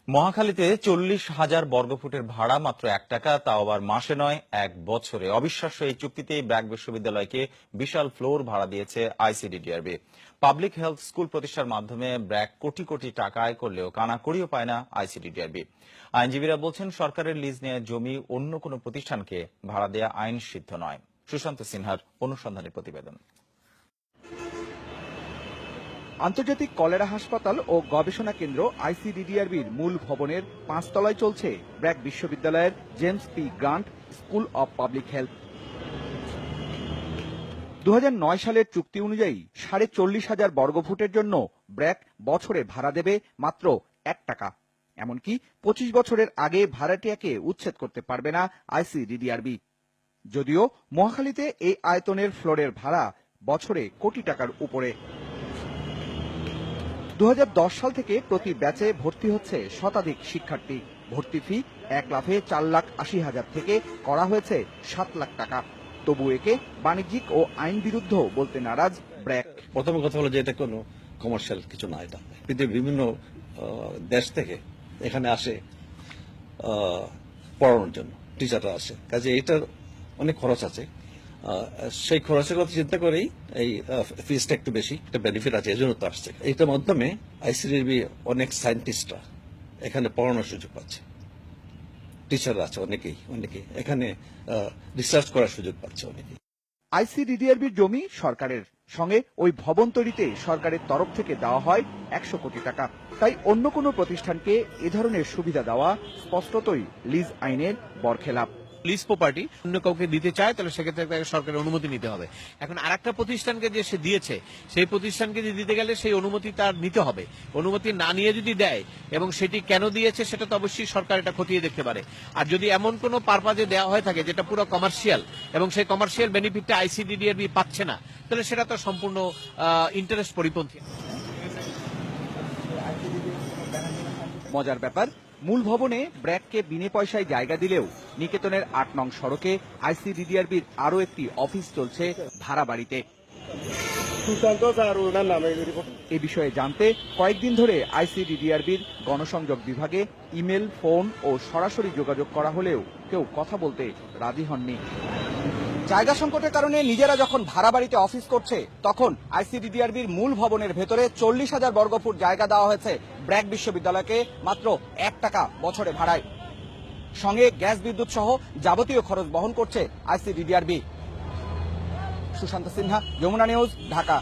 মহাখালীতে 40,000 বর্গফুটের ভাড়া মাত্র 1 টাকা, তাও আবার মাসে নয় 1 বছরে। অবিশ্বাস্য এই চুক্তিতেই ব্র্যাক বিশ্ববিদ্যালয়কে বিশাল ফ্লোর ভাড়া দিয়েছে আইসিডিডিআরবি। পাবলিক হেলথ স্কুল প্রতিষ্ঠার মাধ্যমে ব্র্যাক কোটি কোটি টাকা আয় করলেও কানাকড়িও পায় না আইসিডিডিআরবি। আইনজীবীরা বলছেন, সরকারের লিজ নেয়া জমি অন্য কোনো প্রতিষ্ঠানকে ভাড়া দেয়া আইন সিদ্ধ নয়। সুশান্ত সিনহার অনুসন্ধানী প্রতিবেদন। আন্তর্জাতিক কলেরা হাসপাতাল ও গবেষণা কেন্দ্র আইসিডিডিআরবির মূল ভবনের 5 তলায় চলছে ব্র্যাক বিশ্ববিদ্যালয়ের James P grant school of public health. 2009 সালের চুক্তি অনুযায়ী 40,500 বর্গফুটের জন্য ব্র্যাক বছরে ভাড়া দেবে মাত্র 1 টাকা। এমনকি 25 বছরের আগে ভাড়াটিয়াকে উচ্ছেদ করতে পারবে না আইসিডিডিআরবি। যদিও মহাখালীতে এই আয়তনের ফ্লোরের ভাড়া বছরে কোটি টাকার উপরে। 2010 সাল থেকে প্রতি ব্যাচে ভর্তি হচ্ছে শতাধিক শিক্ষার্থী। ভর্তি ফি 1,04,80,000 থেকে করা হয়েছে 7 লাখ টাকা। তবু একে বাণিজ্যিক ও আইন বিরুদ্ধ বলতে নারাজ ব্র্যাক। প্রথম কথা হলো যে এটা কোনো কমার্শিয়াল কিছু না। এটা পৃথিবীর বিভিন্ন দেশ থেকে এখানে আসে পড়ানোর জন্য, টিচাররা আসে, কাজে এটার অনেক খরচ আছে। সেই খরচের কথা চিন্তা করেই এই ফিসটা একটু বেশি, একটা বেনিফিট আছে, এজন্য তো আসছে। এইটার মাধ্যমে আইসিডিডিআরবি অনেক সায়েন্টিস্টরা এখানে পড়ানোর সুযোগ পাচ্ছে, টিচাররা আছে অনেকেই এখানে রিসার্চ করার সুযোগ পাচ্ছে অনেকেই। আইসিডিডিআরবির জমি সরকারের, সঙ্গে ওই ভবন তৈরিতে সরকারের তরফ থেকে দেওয়া হয় 100 কোটি টাকা। তাই অন্য কোনো প্রতিষ্ঠানকে এ ধরনের সুবিধা দেওয়া স্পষ্টতই লিজ আইনের বরখেলাপ। লিজ প্রপার্টি অন্য কাউকে দিতে চায় তাহলে সেক্ষেত্রে তাকে সরকারের অনুমতি নিতে হবে। এখন আরেকটা প্রতিষ্ঠানকে যে সে দিয়েছে, সেই প্রতিষ্ঠানকে দিতে গেলে সেই অনুমতি তার নিতে হবে। অনুমতি না নিয়ে যদি দেয় এবং সেটি কেন দিয়েছে সেটা তো অবশ্যই সরকার এটা খতিয়ে দেখতে পারে। আর যদি এমন কোনো পারপাজে দেওয়া হয়ে থাকে যেটা পুরো কমার্শিয়াল এবং সেই কমার্শিয়াল বেনিফিটটা আইসিডিডিআরবি পাচ্ছে না, তাহলে সেটা তো সম্পূর্ণ ইন্টারেস্ট পরিপন্থী। মজার ব্যাপার, মূল ভবনে ব্র্যাককে বিনে পয়সায় জায়গা দিলেও নিকেতনের 8 নং সড়কে আইসিডিডিআরবির আরও একটি অফিস চলছে ভাড়া বাড়িতে। এ বিষয়ে জানতে কয়েকদিন ধরে আইসিডিডিআরবির গণসংযোগ বিভাগে ইমেল, ফোন ও সরাসরি যোগাযোগ করা হলেও কেউ কথা বলতে রাজি হননি। জায়গা সংকটের কারণে নিজেরা যখন ভাড়া বাড়িতে অফিস করছে, তখন আইসিডিডিআরবির মূল ভবনের ভেতরে 40,000 বর্গফুট জায়গা দেওয়া হয়েছে ব্র্যাক বিশ্ববিদ্যালয়কে মাত্র 1 টাকা বছরে ভাড়ায়। সঙ্গে গ্যাস, বিদ্যুৎ সহ যাবতীয় খরচ বহন করছে আইসিডিডিআরবি। সুশান্ত সিনহা, যমুনা নিউজ, ঢাকা।